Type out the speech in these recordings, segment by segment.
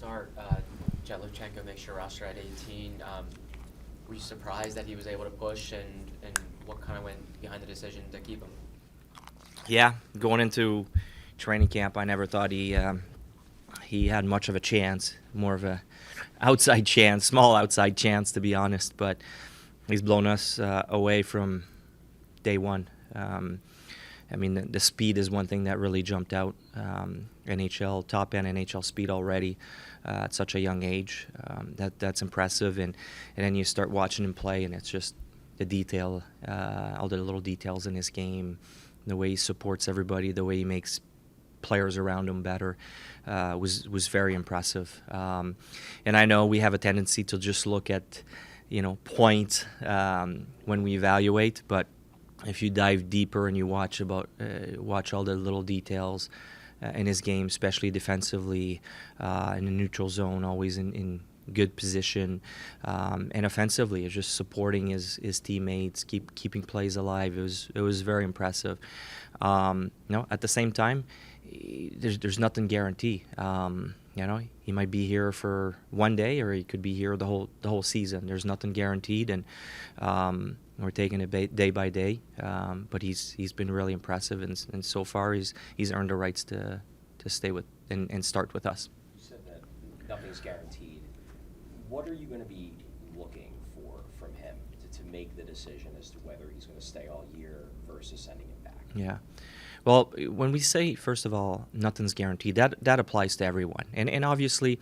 start, Jett Luchanko makes your roster at 18. Were you surprised that he was able to push, and what kind of went behind the decision to keep him? Yeah, going into training camp, I never thought he had much of a chance, more of a outside chance, small outside chance, to be honest. But he's blown us away from day one. I mean, the speed is one thing that really jumped out. NHL, top-end NHL speed already at such a young age. That's impressive. And then you start watching him play, and it's just the detail, all the little details in his game, the way he supports everybody, the way he makes players around him better, was very impressive. And I know we have a tendency to just look at, points when we evaluate, but if you dive deeper and you watch all the little details in his game, especially defensively, in the neutral zone, always in good position, and offensively, it's just supporting his teammates, keeping plays alive. It was very impressive. At the same time, there's nothing guaranteed. He might be here for one day, or he could be here the whole season. There's nothing guaranteed, and we're taking it day by day. But he's been really impressive, and so far he's earned the rights to stay with and start with us. You said that nothing's guaranteed. What are you going to be looking for from him to make the decision as to whether he's going to stay all year versus sending him back? Yeah. Well, when we say, first of all, nothing's guaranteed, that applies to everyone. And obviously,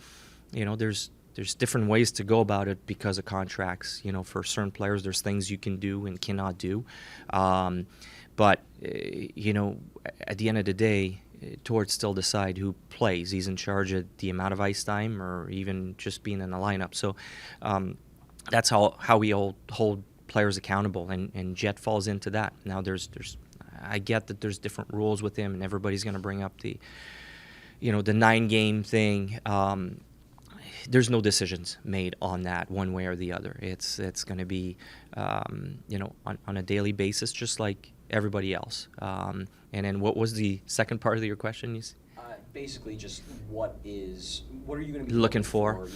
there's different ways to go about it because of contracts. For certain players, there's things you can do and cannot do. But at the end of the day, Torts still decide who plays. He's in charge of the amount of ice time or even just being in the lineup. So that's how we hold players accountable, and Jett falls into that. Now I get that there's different rules with him, and everybody's going to bring up the 9-game thing. There's no decisions made on that one way or the other. It's going to be on a daily basis, just like everybody else. And then what was the second part of your question? Basically, just what are you going to be looking for?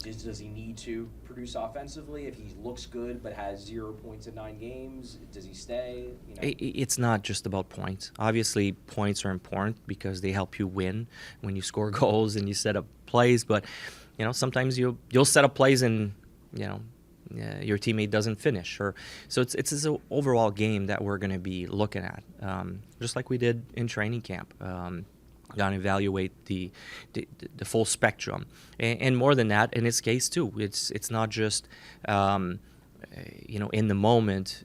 Does he need to produce offensively? If he looks good but has 0 points in 9 games, does he stay? It's not just about points. Obviously, points are important because they help you win when you score goals and you set up plays. But sometimes you'll set up plays and your teammate doesn't finish. So it's this overall game that we're going to be looking at, just like we did in training camp. Got to evaluate the full spectrum, and more than that, in his case too. It's not just in the moment.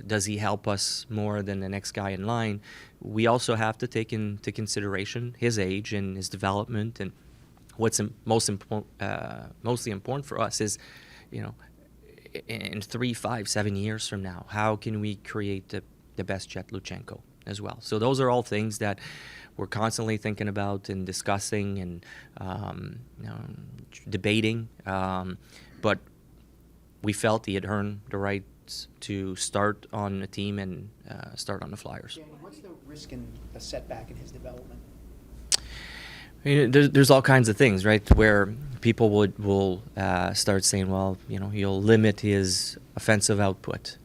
Does he help us more than the next guy in line? We also have to take into consideration his age and his development, and what's mostly important for us is, in 3, 5, 7 years from now, how can we create the best Jett Luchanko as well? So those are all things that we're constantly thinking about and discussing and debating. But we felt he had earned the right to start on a team and start on the Flyers. Danny, what's the risk in a setback in his development? There's all kinds of things, right, where people will start saying, well, you'll limit his offensive output,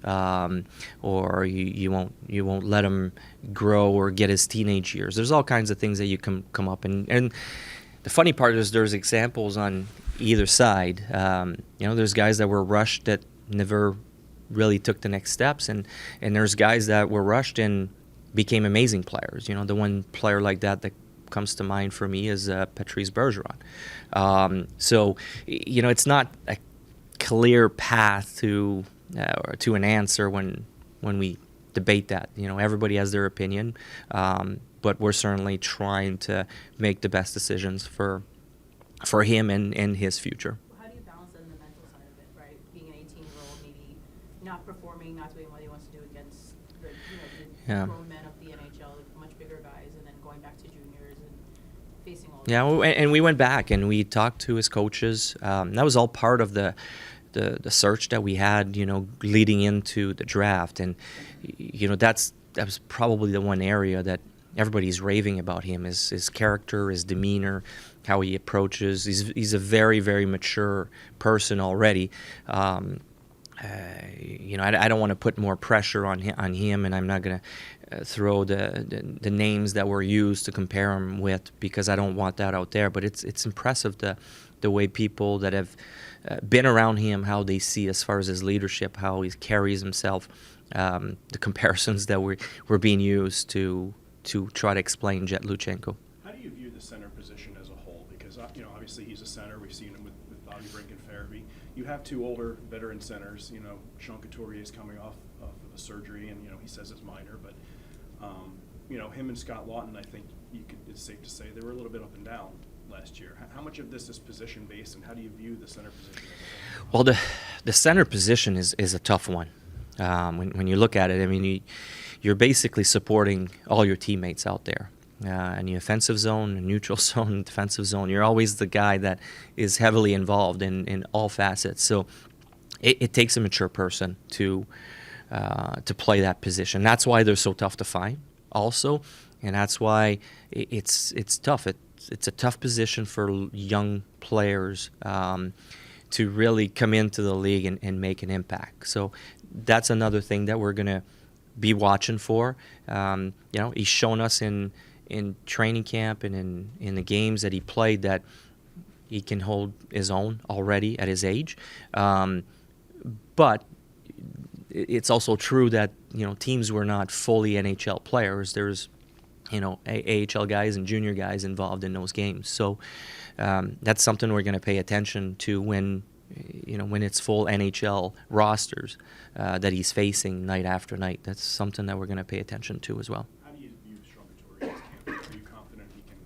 or you won't let him grow or get his teenage years. There's all kinds of things that you can come up, and the funny part is there's examples on either side. There's guys that were rushed that never really took the next steps, and there's guys that were rushed and became amazing players. The one player like that comes to mind for me is Patrice Bergeron. So it's not a clear path to an answer when we debate that. Everybody has their opinion, but we're certainly trying to make the best decisions for him and his future. How do you balance that in the mental side of it, right? Being an 18-year-old, maybe not performing, not doing what he wants to do against the grown men of the NHL, much bigger guys, and then going back to juniors and facing all. Yeah, and we went back and we talked to his coaches. That was all part of the search that we had, leading into the draft, and that was probably the one area that everybody's raving about him, his character, his demeanor, how he approaches. He's a very, very mature person already. I don't want to put more pressure on him, and I'm not going to throw the names that were used to compare him with, because I don't want that out there. But it's impressive the way people that have been around him, how they see as far as his leadership, how he carries himself, the comparisons that were being used to try to explain Jett Luchanko. How do you view the center position as a whole? Because obviously he's a center. We've seen him with Bobby Brink and Farabee. You have two older veteran centers. Sean Couturier is coming off of a surgery, and he says it's minor, but him and Scott Lawton, I think it's safe to say they were a little bit up and down last year. How much of this is position based, and how do you view the center position as a whole? Well, the center position is a tough one. When you look at it, I mean, you're basically supporting all your teammates out there. In the offensive zone, the neutral zone, defensive zone, you're always the guy that is heavily involved in all facets. So it takes a mature person to play that position. That's why they're so tough to find also, and that's why it's tough. It's a tough position for young players to really come into the league and make an impact. So that's another thing that we're going to be watching for. He's shown us in training camp and in the games that he played that he can hold his own already at his age. But it's also true that teams were not fully NHL players. There's AHL guys and junior guys involved in those games. So that's something we're going to pay attention to when it's full NHL rosters that he's facing night after night. That's something that we're going to pay attention to as well. How do you view Sean Couturier's camp? Are you confident he can,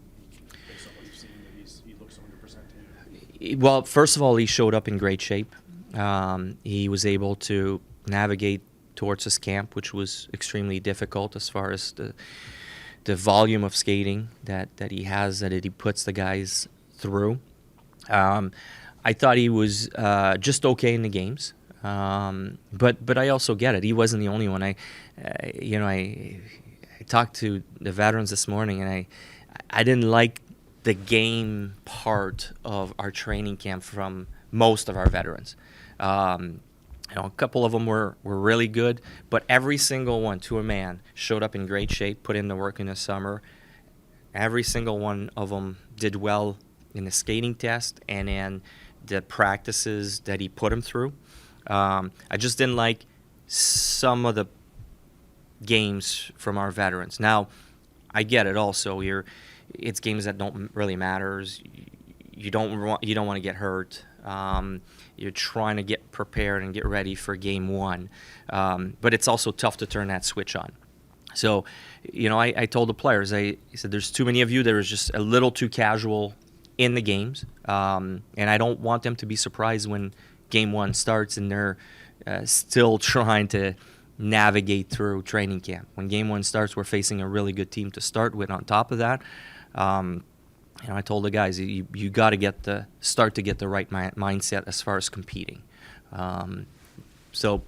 based on what you've seen, that he looks 100% to you? Well, first of all, he showed up in great shape. He was able to navigate towards his camp, which was extremely difficult as far as the volume of skating that he has, that he puts the guys through. I thought he was just okay in the games, but I also get it. He wasn't the only one. I talked to the veterans this morning, and I didn't like the game part of our training camp from most of our veterans. A couple of them were really good, but every single one, to a man, showed up in great shape, put in the work in the summer. Every single one of them did well in the skating test and in the practices that he put them through. I just didn't like some of the games from our veterans. Now, I get it also. It's games that don't really matter. You don't want to get hurt. You're trying to get prepared and get ready for game one. But it's also tough to turn that switch on. So, I told the players, I said, there's too many of you that are just a little too casual in the games. And I don't want them to be surprised when game one starts and they're still trying to navigate through training camp. When game one starts, we're facing a really good team to start with. On top of that, I told the guys, you got to start to get the right mindset as far as competing. So,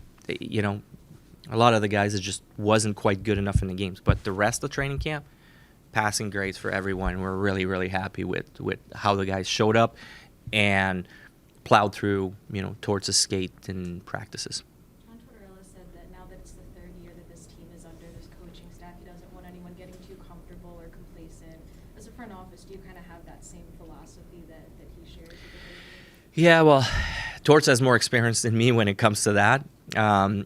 a lot of the guys, it just wasn't quite good enough in the games. But the rest of training camp, passing grades for everyone. We're really, really happy with how the guys showed up and plowed through, towards the skate and practices. John Tortorella said that now that it's the third year that this team is under this coaching staff, he doesn't want anyone getting too comfortable or complacent. As a front office, do you kind of have that same philosophy that he shares with the Yeah, well, Torts has more experience than me when it comes to that.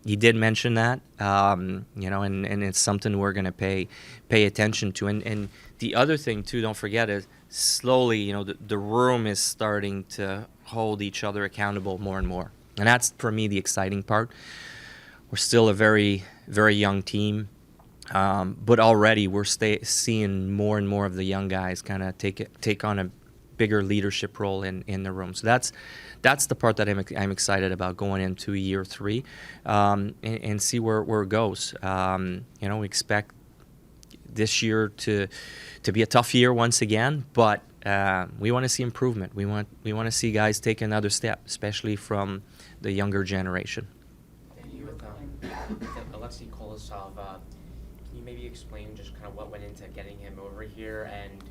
He did mention that, and it's something we're going to pay attention to. And the other thing, too, don't forget, is slowly, the room is starting to hold each other accountable more and more. And that's, for me, the exciting part. We're still a very, very young team, but already we're seeing more and more of the young guys kind of take on a bigger leadership role in the room. So that's the part that I'm excited about going into year 3, and see where it goes. We expect this year to be a tough year once again, but we want to see improvement. We want to see guys take another step, especially from the younger generation. With Alexi Kolosov, can you maybe maybe explain just kind of what went into getting him over here, and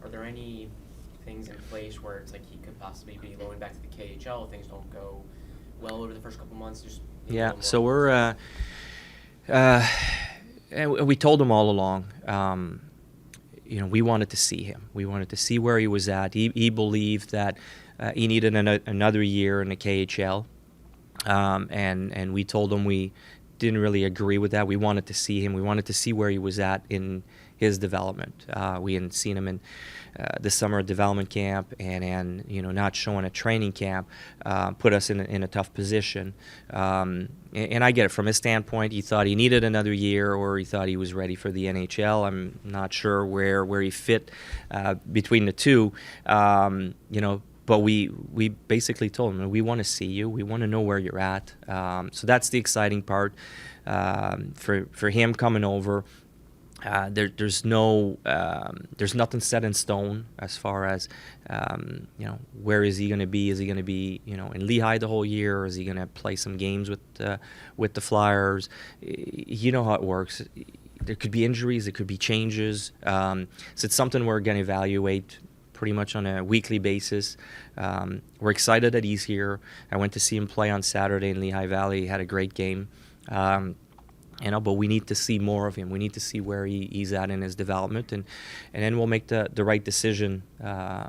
are there any things in place where it's like he could possibly be going back to the KHL if things don't go well over the first couple months? Just maybe a Yeah, little more so we're and we told him all along, we wanted to see him. We wanted to see where he was at. He believed that he needed another year in the KHL, and we told him we didn't really agree with that. We wanted to see him. We wanted to see where he was at in his development. We hadn't seen him in the summer development camp, and not showing a training camp put us in a tough position. And I get it from his standpoint. He thought he needed another year, or he thought he was ready for the NHL. I'm not sure where he fit between the two. But we basically told him, we want to see you. We want to know where you're at. So that's the exciting part for him coming over. There's nothing set in stone as far as where is he going to be? Is he going to be in Lehigh the whole year, or is he going to play some games with the Flyers? You know how it works. There could be injuries. There could be changes. So it's something we're going to evaluate pretty much on a weekly basis. We're excited that he's here. I went to see him play on Saturday in Lehigh Valley. He had a great game. But we need to see more of him. We need to see where he's at in his development, and then we'll make the right decision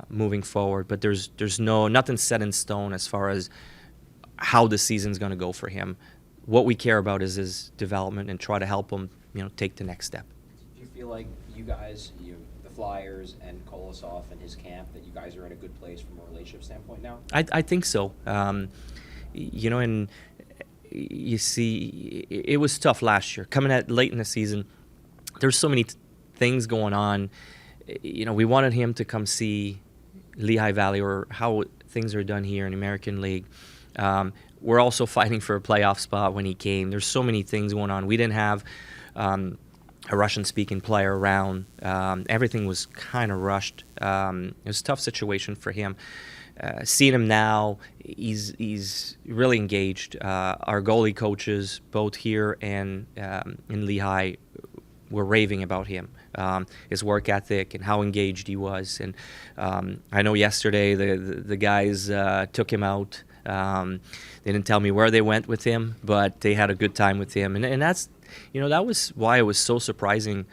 moving forward. But there's nothing set in stone as far as how the season's going to go for him. What we care about is his development and try to help him, take the next step. Do you feel like you guys, the Flyers and Kolosov and his camp, that you guys are in a good place from a relationship standpoint now? I think so. And you see, it was tough last year. Coming at late in the season, there's so many things going on. We wanted him to come see Lehigh Valley, or how things are done here in the American League. We're also fighting for a playoff spot when he came. There's so many things going on. We didn't have a Russian-speaking player around. Everything was kind of rushed. It was a tough situation for him. Seeing him now, he's really engaged. Our goalie coaches, both here and in Lehigh, were raving about him, his work ethic and how engaged he was. And I know yesterday the guys took him out. They didn't tell me where they went with him, but they had a good time with him. And that's, that was why it was so surprising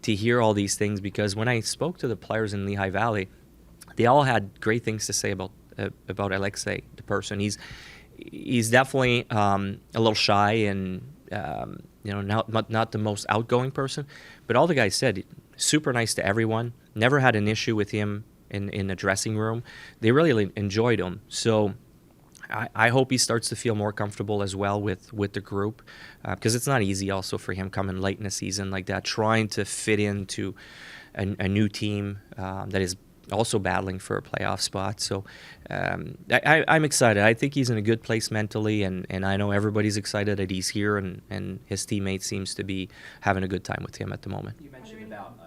to hear all these things, because when I spoke to the players in Lehigh Valley, they all had great things to say about Alexi, the person. He's definitely a little shy and not the most outgoing person, but all the guys said, super nice to everyone. Never had an issue with him in the dressing room. They really enjoyed him. So I hope he starts to feel more comfortable as well with the group, because it's not easy also for him coming late in the season like that, trying to fit into a new team that is also battling for a playoff spot. So I'm excited. I think he's in a good place mentally, and I know everybody's excited that he's here, and his teammates seems to be having a good time with him at the moment. You mentioned about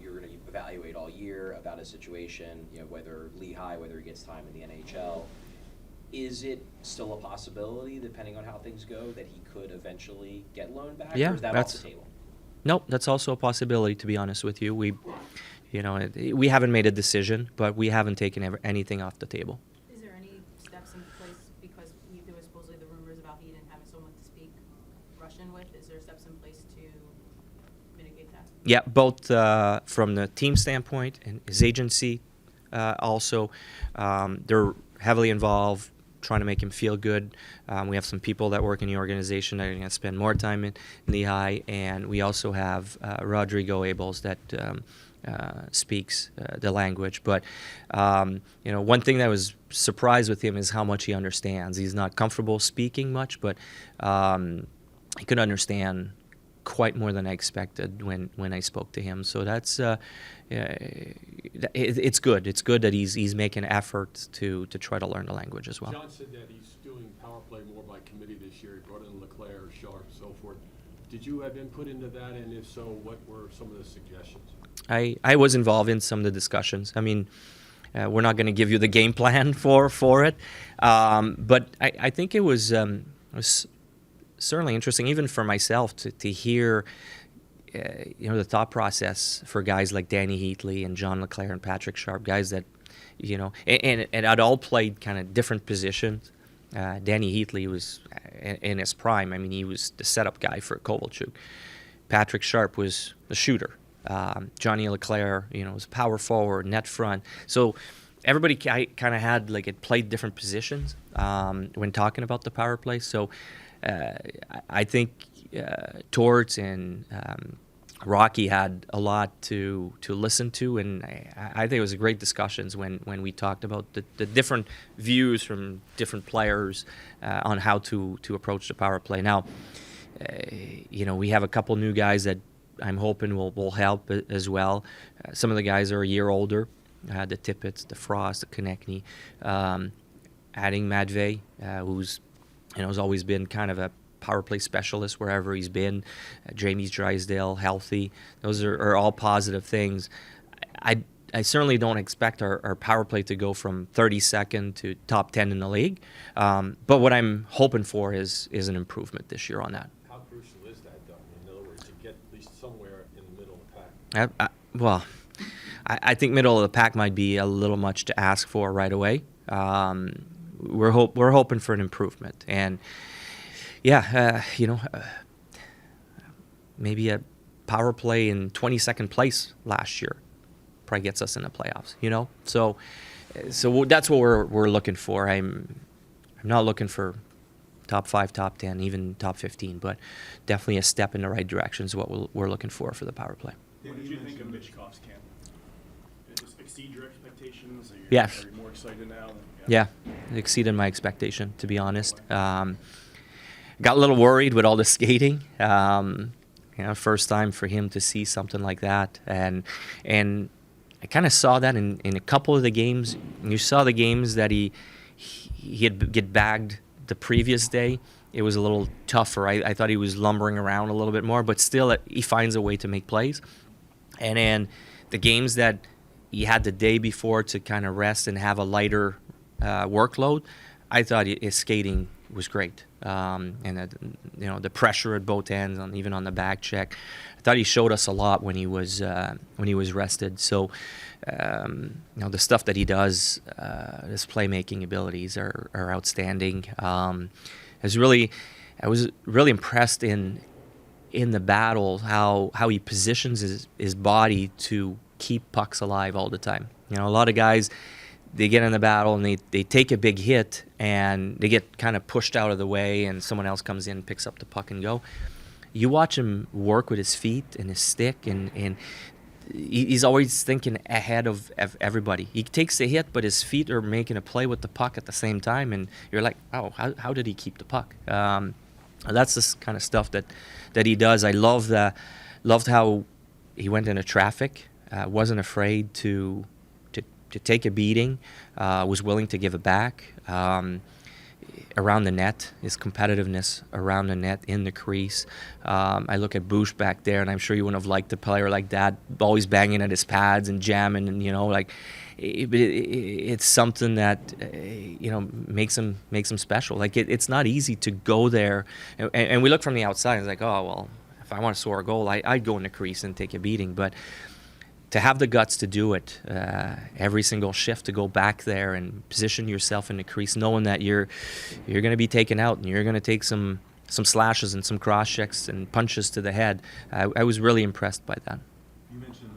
you're going to evaluate all year about his situation, whether Lehigh, whether he gets time in the NHL. Is it still a possibility, depending on how things go, that he could eventually get loaned back? Yeah, or is that off the table? Nope, that's also a possibility, to be honest with you. We haven't made a decision, but we haven't taken anything off the table. Is there any steps in place, because there was supposedly the rumors about he didn't have someone to speak Russian with? Is there steps in place to mitigate that? Yeah, both from the team standpoint and his agency also. They're heavily involved, trying to make him feel good. We have some people that work in the organization that are going to spend more time in Lehigh, and we also have Rodrigo Abels that speaks the language. But one thing that was surprised with him is how much he understands. He's not comfortable speaking much, but he could understand quite more than I expected when I spoke to him. So that's it's good. It's good that he's making efforts to try to learn the language as well. John said that he's doing power play more by committee this year. He brought in Leclerc, Sharp, so forth. Did you have input into that, and if so, what were some of the suggestions? I was involved in some of the discussions. I mean, we're not going to give you the game plan for it, but I think it was certainly interesting, even for myself, to hear the thought process for guys like Danny Heatley and John LeClaire and Patrick Sharp, guys that, and I'd all played kind of different positions. Danny Heatley was in his prime. I mean, he was the setup guy for Kovalchuk. Patrick Sharp was the shooter. Johnny LeClaire, was power forward, net front. So everybody kind of had played different positions when talking about the power play. So I think Torts and Rocky had a lot to listen to, and I think it was great discussions when we talked about the different views from different players on how to approach the power play. Now, we have a couple new guys that I'm hoping will help as well. Some of the guys are a year older, the Tippett's, the Frost, the Konechny. Adding Matvey, who's has always been kind of a power play specialist wherever he's been. Jamie Drysdale, healthy. Those are all positive things. I certainly don't expect our power play to go from 32nd to top 10 in the league. But what I'm hoping for is an improvement this year on that. How crucial is that, though? In other words, to get at least somewhere in the middle of the pack? I think middle of the pack might be a little much to ask for right away. We're hoping for an improvement, and maybe a power play in 22nd place last year probably gets us in the playoffs. So that's what we're looking for. I'm not looking for top 5, top 10, even top 15, but definitely a step in the right direction is what we're looking for the power play. What did you think of Michkov's camp? Did it exceed your expectations? Yes. Are you more excited now? Yeah, it exceeded my expectation, to be honest. Got a little worried with all the skating. First time for him to see something like that, and I kind of saw that in a couple of the games. You saw the games that he had get bagged the previous day. It was a little tougher. I thought he was lumbering around a little bit more, but still he finds a way to make plays. And then the games that he had the day before to kind of rest and have a lighter workload, I thought his skating was great. And the pressure at both ends, even on the back check, I thought he showed us a lot when he was rested. So the stuff that he does, his playmaking abilities are outstanding. I was really impressed in the battle how he positions his body to keep pucks alive all the time. A lot of guys, they get in the battle and they take a big hit and they get kind of pushed out of the way and someone else comes in, picks up the puck and go. You watch him work with his feet and his stick and he's always thinking ahead of everybody. He takes the hit, but his feet are making a play with the puck at the same time, and you're like, oh, how did he keep the puck? That's the kind of stuff that he does. I loved how he went into traffic, wasn't afraid to take a beating, was willing to give it back. Around the net, his competitiveness around the net, in the crease. I look at Bush back there, and I'm sure you wouldn't have liked a player like that, always banging at his pads and jamming, and it's something that makes him special. It's not easy to go there, and we look from the outside. It's like, oh well, if I want to score a goal, I'd go in the crease and take a beating, but to have the guts to do it every single shift, to go back there and position yourself in the crease, knowing that you're going to be taken out and you're going to take some slashes and some cross checks and punches to the head. I was really impressed by that. You mentioned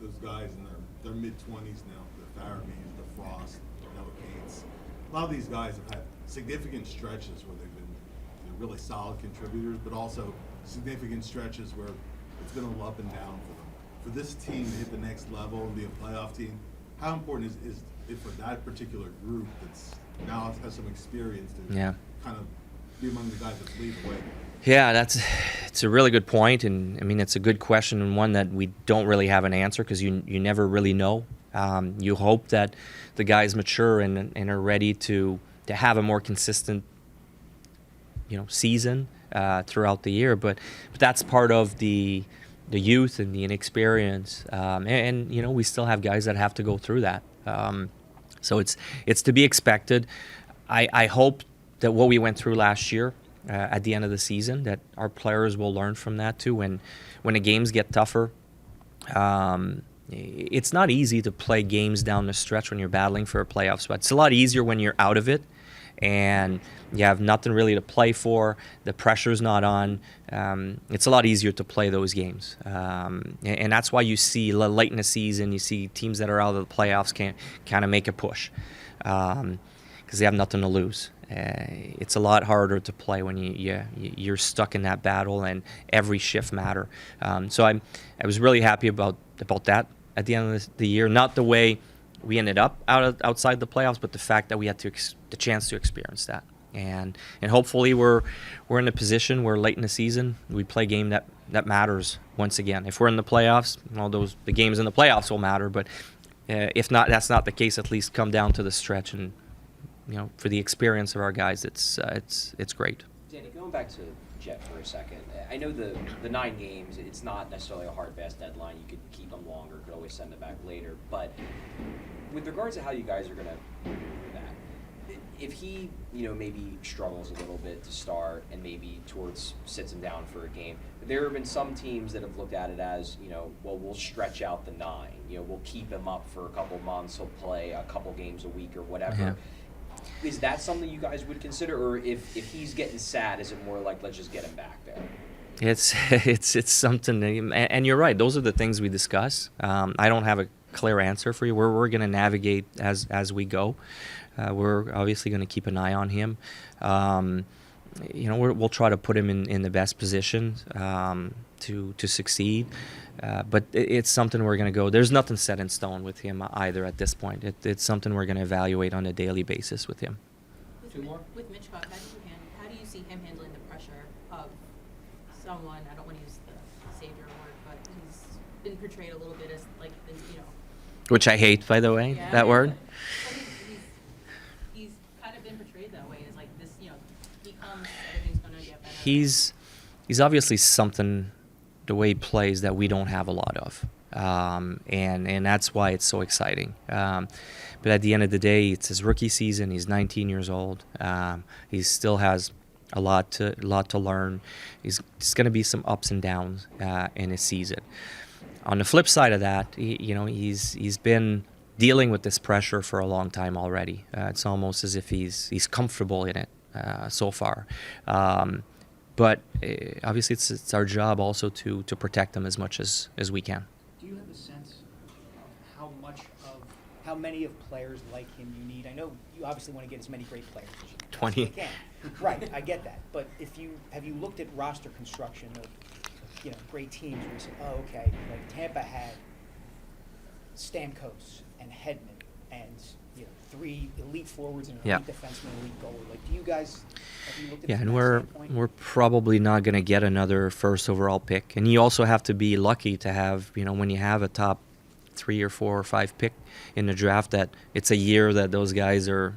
those guys in their mid-20s now, the Farabees, the Frost, the Noah Cates. A lot of these guys have had significant stretches where they're really solid contributors, but also significant stretches where it's been a little up and down for them. For this team to hit the next level and be a playoff team, how important is it for that particular group that's now has some experience to kind of be among the guys that lead the way? Yeah, it's a really good point, and I mean it's a good question and one that we don't really have an answer because you never really know. You hope that the guys mature and are ready to have a more consistent season throughout the year, but that's part of the youth and the inexperience, and we still have guys that have to go through that. So it's to be expected. I hope that what we went through last year at the end of the season, that our players will learn from that too. When the games get tougher, it's not easy to play games down the stretch when you're battling for a playoff spot. It's a lot easier when you're out of it and you have nothing really to play for. The pressure's not on. It's a lot easier to play those games, and that's why you see late in the season, you see teams that are out of the playoffs can kind of make a push because they have nothing to lose. It's a lot harder to play when you're stuck in that battle and every shift matter. So I was really happy about that at the end of the year. Not the way we ended up outside the playoffs, but the fact that we had the chance to experience that. And hopefully we're in a position where late in the season we play a game that matters once again. If we're in the playoffs, well, the games in the playoffs will matter. But if not, that's not the case. At least come down to the stretch, and for the experience of our guys, it's great. Danny, going back to Jett for a second, I know the 9 games, it's not necessarily a hard, fast deadline. You could keep them longer, could always send them back later. But with regards to how you guys are going to maneuver that, if he, maybe struggles a little bit to start and maybe sits him down for a game, there have been some teams that have looked at it as, well, we'll stretch out the 9. We'll keep him up for a couple months. He'll play a couple games a week or whatever. Yeah. Is that something you guys would consider, or if he's getting sad, is it more like let's just get him back there? It's something, and you're right. Those are the things we discuss. I don't have a clear answer for you. We're going to navigate as we go. We're obviously going to keep an eye on him. We'll try to put him in the best position to succeed. But it's something we're going to go. There's nothing set in stone with him either at this point. It's something we're going to evaluate on a daily basis with him. With Mitchcock, how do you see him handling the pressure of someone? I don't want to use the savior word, but he's been portrayed a little bit as like Which I hate, by the way, yeah, that word. He's kind of been portrayed that way, as like this. He comes, everything's going to get better. He's obviously something, the way he plays, that we don't have a lot of, and that's why it's so exciting. But at the end of the day, it's his rookie season. He's 19 years old. He still has a lot to learn. There's going to be some ups and downs in his season. On the flip side of that, he's been dealing with this pressure for a long time already. It's almost as if he's comfortable in it so far. But obviously, it's our job also to protect them as much as we can. Do you have a sense of how many of players like him you need? I know you obviously want to get as many great players as you 20. can. Right, I get that. But have you looked at roster construction of great teams where you say, oh, okay, like Tampa had Stamkos and Hedman and 3 elite forwards and an elite defenseman and elite goalie. Like, have you looked at it from that standpoint? We're probably not going to get another first overall pick. And you also have to be lucky to have, when you have a top 3 or 4 or 5 pick in the draft, that it's a year that those guys are,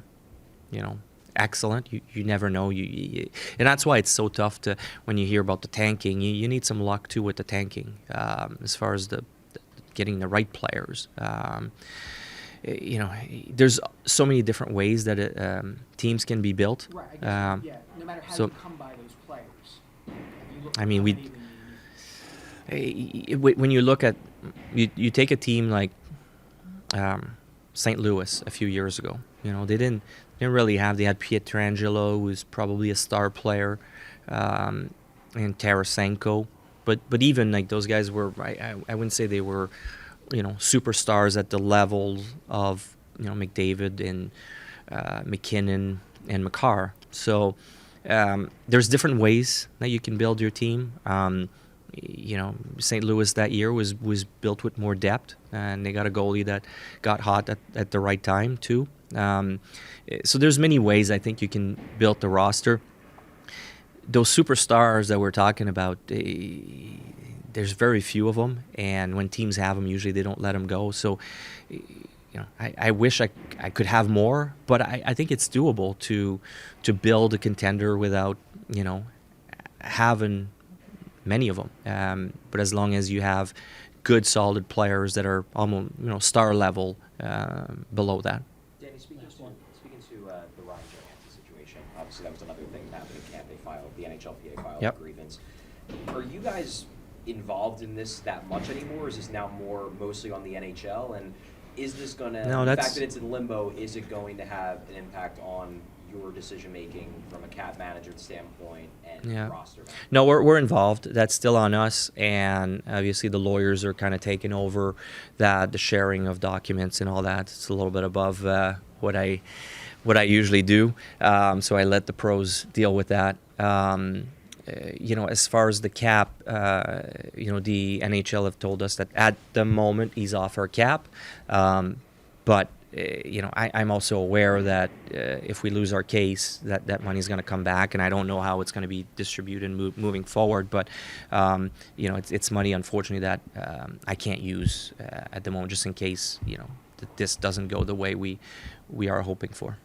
excellent. You never know. And that's why it's so tough to, when you hear about the tanking, you need some luck too with the tanking, as far as the getting the right players. There's so many different ways that teams can be built. Right, I guess, no matter how you come by those players. When you look at, you take a team like St. Louis a few years ago, they didn't really have, they had Pietrangelo, who was probably a star player, and Tarasenko, but even like those guys were, I wouldn't say they were, superstars at the level of, McDavid and McKinnon and Makar. So there's different ways that you can build your team. St. Louis that year was built with more depth, and they got a goalie that got hot at the right time too. So there's many ways I think you can build the roster. Those superstars that we're talking about, there's very few of them, and when teams have them, usually they don't let them go. So, I wish I could have more, but I think it's doable to build a contender without, having many of them. But as long as you have good, solid players that are almost, star level below that. Danny, speaking to the Ryan Johansson situation, obviously that was another thing that happened in camp. They filed, the NHLPA filed Yep. a grievance. Are you guys involved in this that much anymore? Is this now more mostly on the NHL? And is this going to, No, the that's- fact that it's in limbo, is it going to have an impact on your decision making from a cap manager standpoint and Yeah. roster management? No, we're involved. That's still on us, and obviously the lawyers are kind of taking over that, the sharing of documents and all that. It's a little bit above what I usually do. So I let the pros deal with that. As far as the cap, the NHL have told us that at the moment he's off our cap, but. I'm also aware that if we lose our case, that money is going to come back, and I don't know how it's going to be distributed moving forward. But it's money, unfortunately, that I can't use at the moment, just in case that this doesn't go the way we are hoping for.